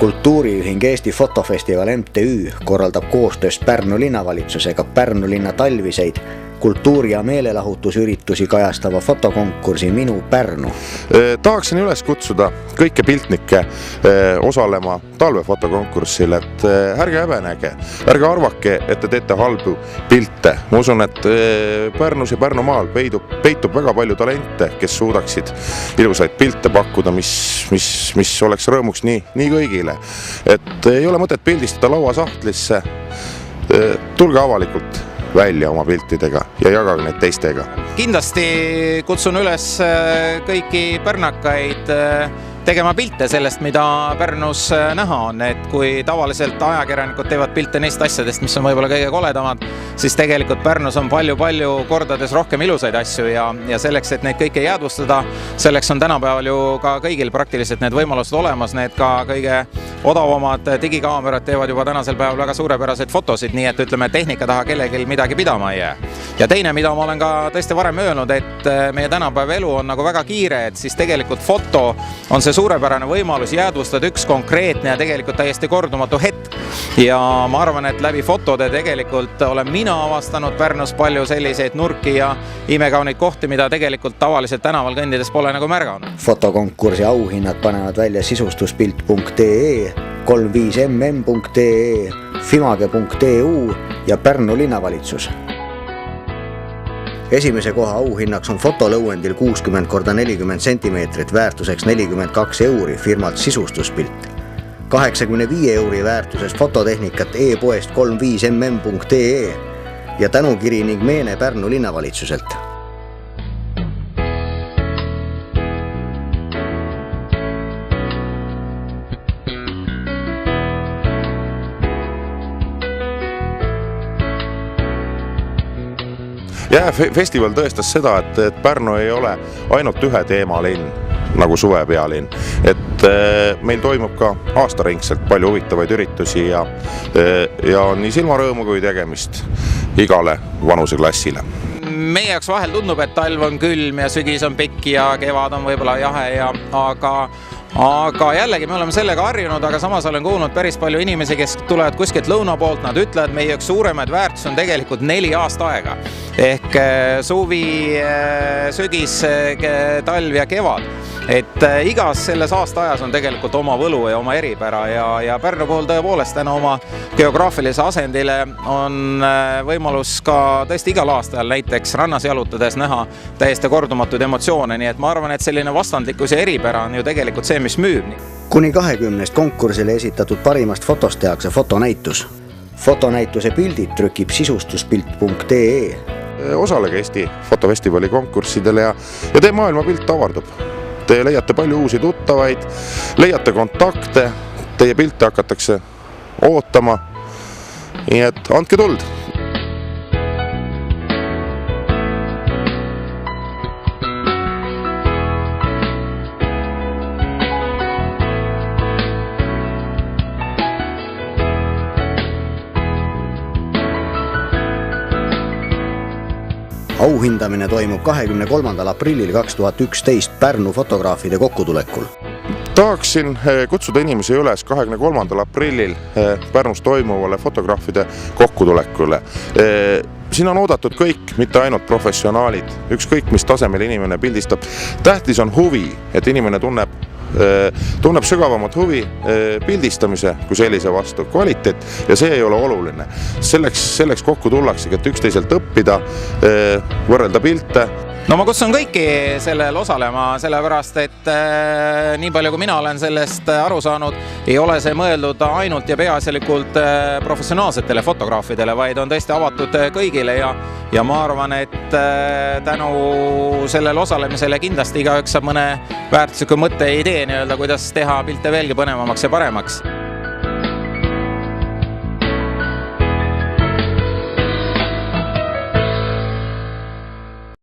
Kultuuriühing Eesti Fotofestival MTÜ korraldab koostöös Pärnu linnavalitsusega Pärnu linna talviseid kultuuri- ja meelelahutusüritusi kajastava fotokonkursi Minu Pärnu. Tahaksin üles kutsuda kõike piltnikke osalema talvefotokonkursil, et ärge häbenege, ärge arvake, et te teete halbu pilte. Ma usun, et Pärnus ja Pärnumaal peitub väga palju talente, kes suudaksid ilusaid pilte pakkuda, mis oleks rõõmuks nii kõigile. Et ei ole mõtet pildistada lauasahtlisse, tulge avalikult välja oma piltidega ja jagage neid teistega. Kindlasti kutsun üles kõiki pärnakaid tegema pilte sellest, mida Pärnus näha on, et kui tavaliselt ajakirjanikud teevad pilte neist asjadest, mis on võib-olla kõige koledamad, siis tegelikult Pärnus on palju kordades rohkem ilusaid asju ja selleks, et neid kõike jäädvustada, selleks on tänapäeval ju ka kõigil praktiliselt need võimalused olemas, need ka kõige odavamad digikaamerad teevad juba tänasel päeval väga suurepäraseid fotosid, nii et ütleme, tehnika taha kellelgi midagi pidama ei jää. Ja teine, mida ma olen ka tõesti varem öelnud, et meie tänapäeva elu on nagu väga kiire, et siis tegelikult foto on see suurepärane võimalus jäädvustada üks konkreetne ja tegelikult täiesti kordumatu hetk. Ja ma arvan, et läbi fotode tegelikult olen mina avastanud Pärnus palju selliseid nurki ja imekauneid kohti, mida tegelikult tavaliselt tänaval kõndides pole nagu märganud. Fotokonkursi auhinnad panevad välja sisustuspilt.ee, 35mm.ee, fimage.eu ja Pärnu linnavalitsus. Esimese koha auhinnaks on fotolõuendil 60x40 cm väärtuseks 42 € firmalt Sisustuspilt. 85 € väärtuses fototehnikat e-poest 35mm.ee ja tänukiri ning meene Pärnu linnavalitsuselt. Festival tõestas seda, et Pärnu ei ole ainult ühe teemalinn, nagu suvepealinn. Et meil toimub ka aastaringselt palju huvitavaid üritusi ja on nii silmarõõmu kui tegemist igale vanuseklassile. Meie jaoks vahel tundub, et talv on külm ja sügis on pikk ja kevad on võib-olla jahe, aga jällegi me oleme sellega harjunud, aga samas olen kuulnud päris palju inimesi, kes tulevad kuskilt lõuna poolt, nad ütlevad, meie üks suuremaid väärtus on tegelikult 4 aasta aega. Ehk suvi, sügis, talv ja kevad. Et igas selles aasta ajas on tegelikult oma võlu ja oma eripära ja Pärnu puhul tõepoolest täna oma geograafilise asendile on võimalus ka tõesti igal aastal näiteks rannas jalutades näha täiesti kordumatuid emotsioone, nii et ma arvan, et selline vastandlikkus ja eripära on ju tegelikult see, mis müüb. Kuni 20 konkursile esitatud parimast fotost tehakse fotonäitus. Fotonäituse pildid trükib sisustuspilt.ee. Osalege Eesti Fotofestivali konkurssidele ja teie maailmapilt avardub. Te leiate palju uusi tuttavaid, leiate kontakte, teie pilte hakatakse ootama, nii et andke tuld! Auhindamine toimub 23. aprillil 2011 Pärnu fotograafide kokkutulekul. Tahaksin kutsuda inimesi üles 23. aprillil Pärnus toimuvale fotograafide kokkutulekule. Siin on oodatud kõik, mitte ainult professionaalid, ükskõik mis tasemel inimene pildistab. Tähtis on huvi, et inimene tunneb sügavamat huvi pildistamise kui sellise vastu kvaliteet ja see ei ole oluline. Selleks kokku tullaksegi, et üksteiselt õppida, võrrelda pilte. No ma kutsun kõiki sellel osalema, sellepärast, et nii palju kui mina olen sellest aru saanud, ei ole see mõeldud ainult ja peaasjalikult professionaalsetele fotograafidele, vaid on tõesti avatud kõigile ja ma arvan, et tänu sellel osalemisele kindlasti igaüks saab mõne väärtusliku mõtte idee, kuidas teha pilte veelgi põnevamaks ja paremaks.